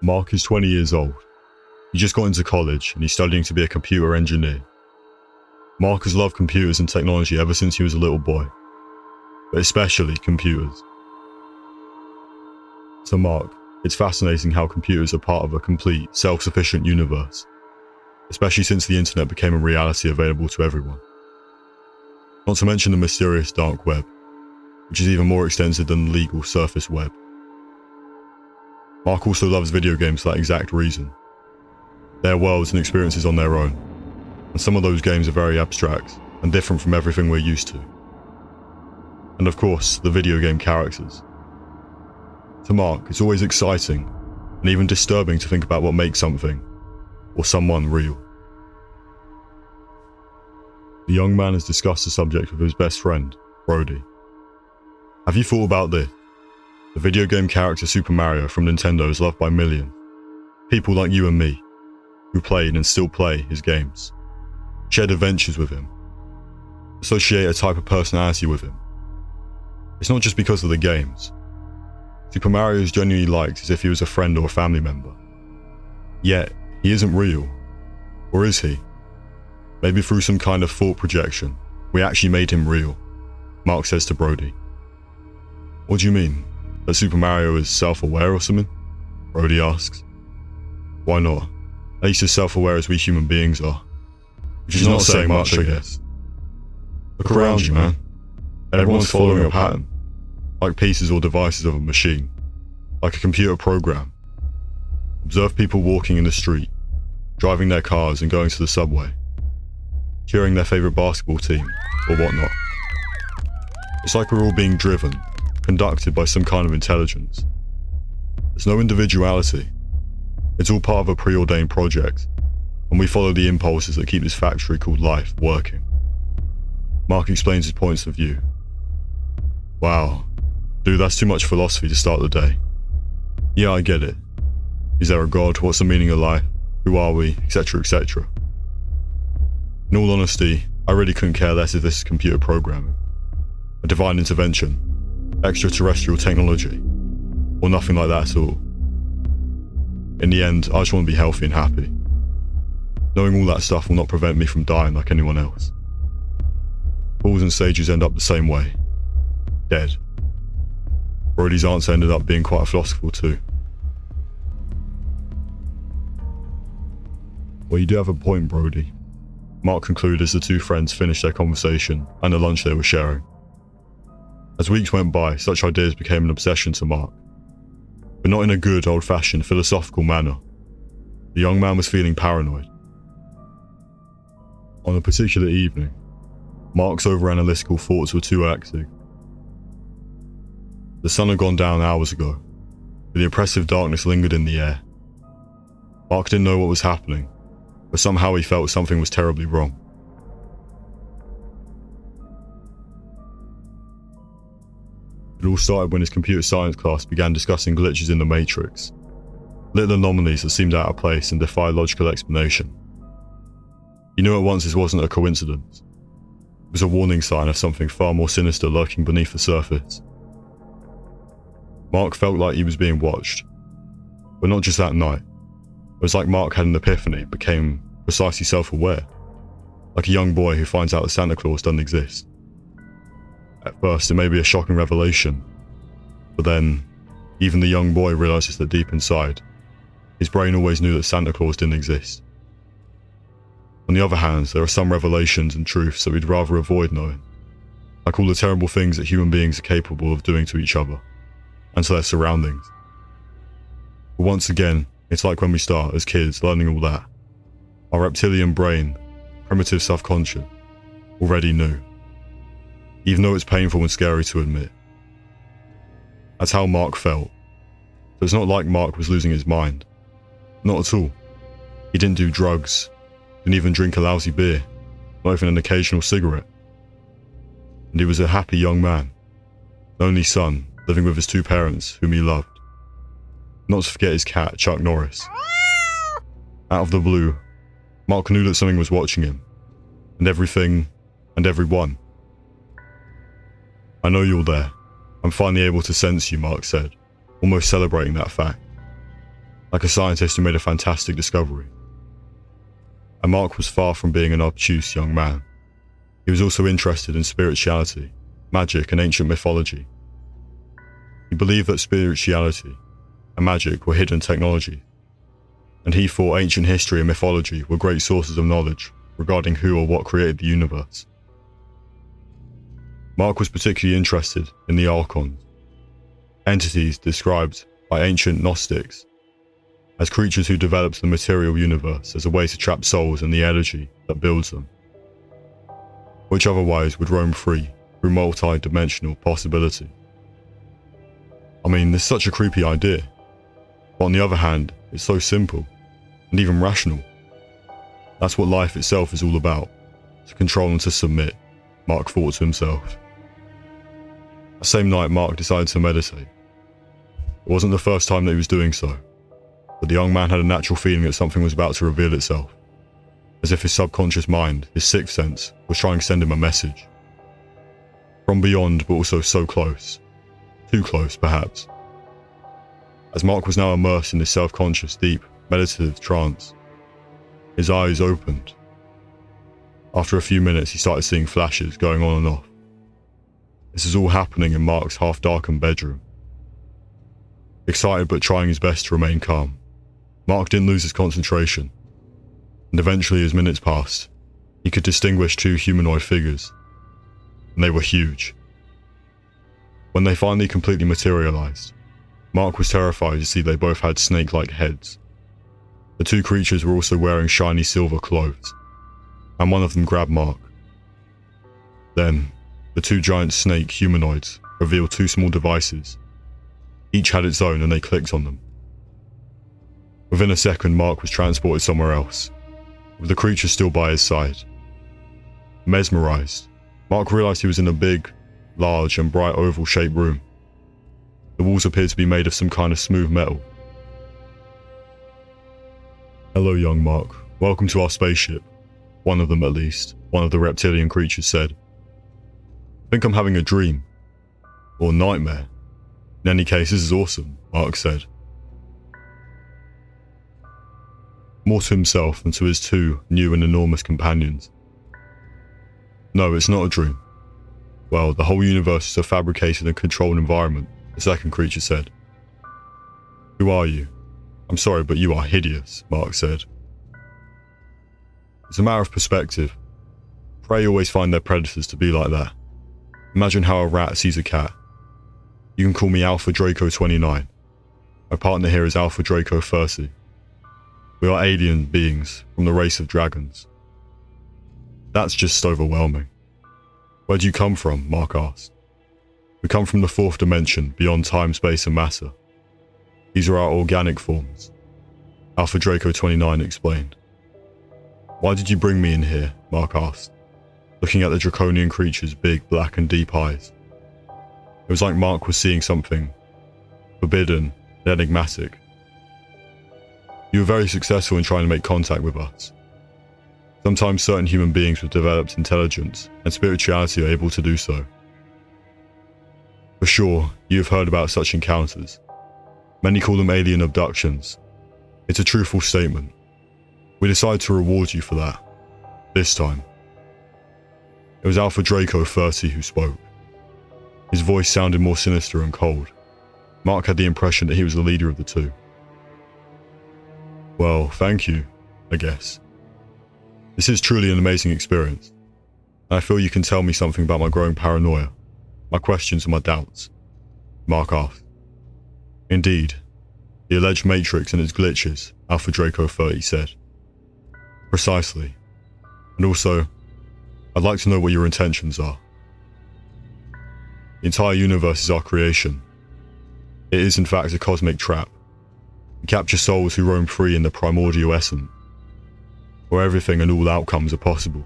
Mark is 20 years old. He just got into college and he's studying to be a computer engineer. Mark has loved computers and technology ever since he was a little boy, but especially computers. To Mark, it's fascinating how computers are part of a complete, self-sufficient universe, especially since the internet became a reality available to everyone. Not to mention the mysterious dark web, which is even more extensive than the legal surface web. Mark also loves video games for that exact reason. They are worlds and experiences on their own, and some of those games are very abstract and different from everything we're used to. And of course, the video game characters. To Mark, it's always exciting and even disturbing to think about what makes something or someone real. The young man has discussed the subject with his best friend, Brody. Have you thought about this? The video game character Super Mario from Nintendo is loved by millions. People like you and me, who played and still play his games, shared adventures with him, associate a type of personality with him. It's not just because of the games. Super Mario is genuinely liked as if he was a friend or a family member. Yet, he isn't real. Or is he? Maybe through some kind of thought projection, we actually made him real, Mark says to Brody. What do you mean? That Super Mario is self-aware or something? Brody asks. Why not? At least as self-aware as we human beings are. Which is not saying much, I guess. Look around you, man. Everyone's following a pattern. Like pieces or devices of a machine. Like a computer program. Observe people walking in the street, driving their cars and going to the subway, cheering their favourite basketball team, or whatnot. It's like we're all being driven, conducted by some kind of intelligence. There's no individuality. It's all part of a preordained project, and we follow the impulses that keep this factory called life working. Mark explains his points of view. Wow, dude, that's too much philosophy to start the day. Yeah, I get it. Is there a God? What's the meaning of life? Who are we? Etc, etc. In all honesty, I really couldn't care less if this is computer programming, a divine intervention, extraterrestrial technology, or nothing like that at all. In the end, I just want to be healthy and happy. Knowing all that stuff will not prevent me from dying like anyone else. Fools and sages end up the same way. Dead. Brody's answer ended up being quite philosophical too. Well, you do have a point, Brody. Mark concluded as the two friends finished their conversation and the lunch they were sharing. As weeks went by, such ideas became an obsession to Mark. But not in a good, old-fashioned, philosophical manner. The young man was feeling paranoid. On a particular evening, Mark's over-analytical thoughts were too active. The sun had gone down hours ago, but the oppressive darkness lingered in the air. Mark didn't know what was happening, but somehow he felt something was terribly wrong. It all started when his computer science class began discussing glitches in the Matrix, little anomalies that seemed out of place and defied logical explanation. He knew at once this wasn't a coincidence. It was a warning sign of something far more sinister lurking beneath the surface. Mark felt like he was being watched, but not just that night. It was like Mark had an epiphany, became precisely self-aware, like a young boy who finds out that Santa Claus doesn't exist. At first, it may be a shocking revelation, but then, even the young boy realizes that deep inside, his brain always knew that Santa Claus didn't exist. On the other hand, there are some revelations and truths that we'd rather avoid knowing, like all the terrible things that human beings are capable of doing to each other, and to their surroundings. But once again, it's like when we start, as kids, learning all that. Our reptilian brain, primitive subconscious, already knew. Even though it's painful and scary to admit. That's how Mark felt. So it's not like Mark was losing his mind. Not at all. He didn't do drugs, didn't even drink a lousy beer, not even an occasional cigarette. And he was a happy young man, an only son, living with his two parents, whom he loved. Not to forget his cat, Chuck Norris. Out of the blue, Mark knew that something was watching him, and everything, and everyone. I know you're there. I'm finally able to sense you, Mark said, almost celebrating that fact. like a scientist who made a fantastic discovery. And Mark was far from being an obtuse young man. He was also interested in spirituality, magic, and ancient mythology. He believed that spirituality and magic were hidden technology, and he thought ancient history and mythology were great sources of knowledge regarding who or what created the universe. Mark was particularly interested in the archons, entities described by ancient Gnostics as creatures who developed the material universe as a way to trap souls and the energy that builds them, which otherwise would roam free through multi-dimensional possibility. I mean, this is such a creepy idea, but on the other hand, it's so simple and even rational. That's what life itself is all about, to control and to submit, Mark thought to himself. That same night, Mark decided to meditate. It wasn't the first time that he was doing so, but the young man had a natural feeling that something was about to reveal itself, as if his subconscious mind, his sixth sense, was trying to send him a message. From beyond, but also so close. Too close, perhaps. As Mark was now immersed in this self-conscious, deep, meditative trance, his eyes opened. After a few minutes, he started seeing flashes going on and off. This is all happening in Mark's half-darkened bedroom. Excited but trying his best to remain calm, Mark didn't lose his concentration, and eventually as minutes passed, he could distinguish two humanoid figures, and they were huge. When they finally completely materialized, Mark was terrified to see they both had snake-like heads. The two creatures were also wearing shiny silver clothes, and one of them grabbed Mark. Then, the two giant snake humanoids revealed two small devices. Each had its own and they clicked on them. Within a second, Mark was transported somewhere else, with the creature still by his side. Mesmerized, Mark realized he was in a big, large and bright oval-shaped room. The walls appeared to be made of some kind of smooth metal. "Hello, young Mark. Welcome to our spaceship," one of them at least, one of the reptilian creatures said. "I think I'm having a dream. Or nightmare. In any case, this is awesome," Mark said. More to himself than to his two new and enormous companions. "No, it's not a dream. Well, the whole universe is a fabricated and controlled environment," the second creature said. "Who are you? I'm sorry, but you are hideous," Mark said. "It's a matter of perspective. Prey always find their predators to be like that. Imagine how a rat sees a cat. You can call me Alpha Draco 29. My partner here is Alpha Draco 30. We are alien beings from the race of dragons." "That's just overwhelming." "Where do you come from?" Mark asked. "We come from the fourth dimension, beyond time, space and matter. These are our organic forms," Alpha Draco 29 explained. "Why did you bring me in here?" Mark asked, looking at the draconian creature's big, black and deep eyes. It was like Mark was seeing something forbidden and enigmatic. "You were very successful in trying to make contact with us. Sometimes certain human beings with developed intelligence and spirituality are able to do so. For sure, you have heard about such encounters. Many call them alien abductions. It's a truthful statement. We decided to reward you for that. This time." It was Alpha Draco 30 who spoke. His voice sounded more sinister and cold. Mark had the impression that he was the leader of the two. "Well, thank you, I guess. This is truly an amazing experience, and I feel you can tell me something about my growing paranoia, my questions and my doubts," Mark asked. "Indeed, the alleged Matrix and its glitches," Alpha Draco 30 said. "Precisely. And also, I'd like to know what your intentions are. The entire universe is our creation. It is in fact a cosmic trap. We capture souls who roam free in the primordial essence, where everything and all outcomes are possible.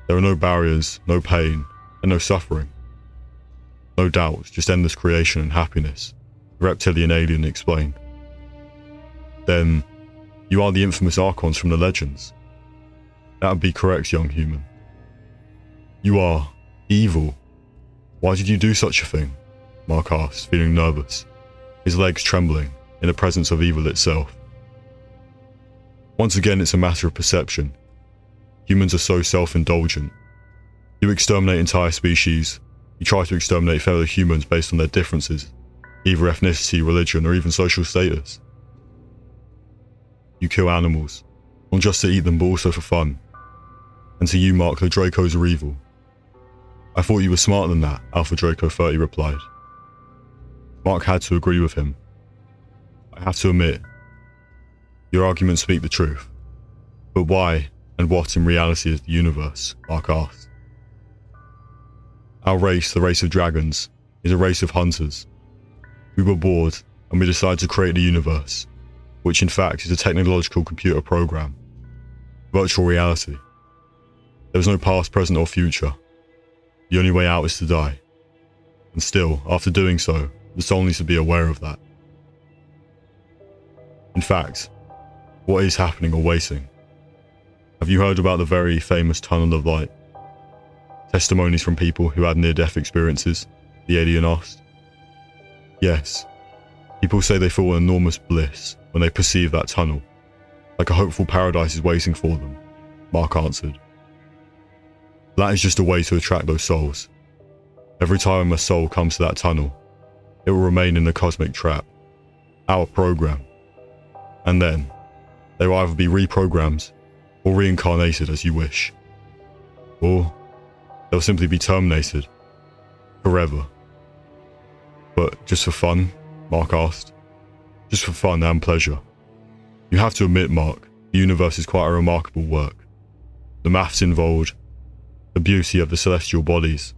There are no barriers, no pain, and no suffering. No doubts, just endless creation and happiness," the reptilian alien explained. "Then, you are the infamous Archons from the legends." "That would be correct, young human." "You are evil. Why did you do such a thing?" Mark asked, feeling nervous, his legs trembling, in the presence of evil itself. Once again, it's a matter of perception. Humans are so self-indulgent. You exterminate entire species, you try to exterminate fellow humans based on their differences, either ethnicity, religion, or even social status. You kill animals, not just to eat them but also for fun. And to you, Mark, the Dracos are evil. I thought you were smarter than that, Alpha Draco 30 replied. Mark had to agree with him. I have to admit, your arguments speak the truth. But why and what in reality is the universe? Mark asked. Our race, the race of dragons, is a race of hunters. We were bored and we decided to create the universe, which in fact is a technological computer program. Virtual reality. There was no past, present or future. The only way out is to die. And still, after doing so, the soul needs to be aware of that. In fact, what is happening or waiting? Have you heard about the very famous Tunnel of Light? Testimonies from people who had near-death experiences, the alien asked. Yes, people say they feel an enormous bliss when they perceive that tunnel, like a hopeful paradise is waiting for them, Mark answered. That is just a way to attract those souls. Every time a soul comes to that tunnel, it will remain in the cosmic trap, our program. And then, they will either be reprogrammed or reincarnated as you wish. Or, they'll simply be terminated. Forever. But just for fun? Mark asked. Just for fun and pleasure. You have to admit, Mark, the universe is quite a remarkable work. The maths involved, the beauty of the celestial bodies,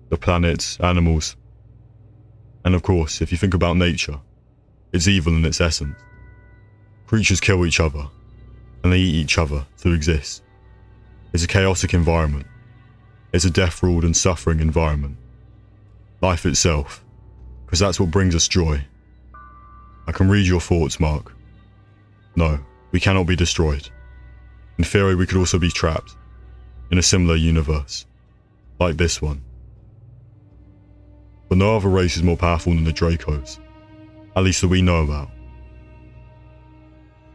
the planets, animals. And of course, if you think about nature, it's evil in its essence. Creatures kill each other, and they eat each other to exist. It's a chaotic environment. It's a death-ruled and suffering environment. Life itself, because that's what brings us joy. I can read your thoughts, Mark. No, we cannot be destroyed. In theory, we could also be trapped in a similar universe, like this one. But no other race is more powerful than the Dracos, at least that we know about.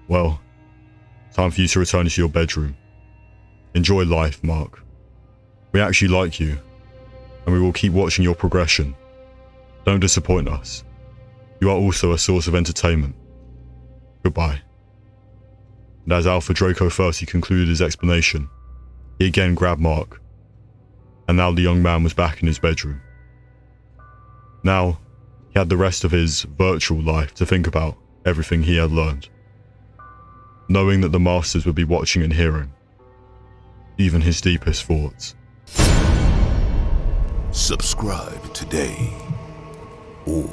Well, time for you to return to your bedroom. Enjoy life, Mark. We actually like you, and we will keep watching your progression. Don't disappoint us. You are also a source of entertainment. Goodbye. And as Alpha Draco 30 concluded his explanation, he again grabbed Mark, and now the young man was back in his bedroom. Now, he had the rest of his virtual life to think about everything he had learned, knowing that the Masters would be watching and hearing, even his deepest thoughts. Subscribe today, or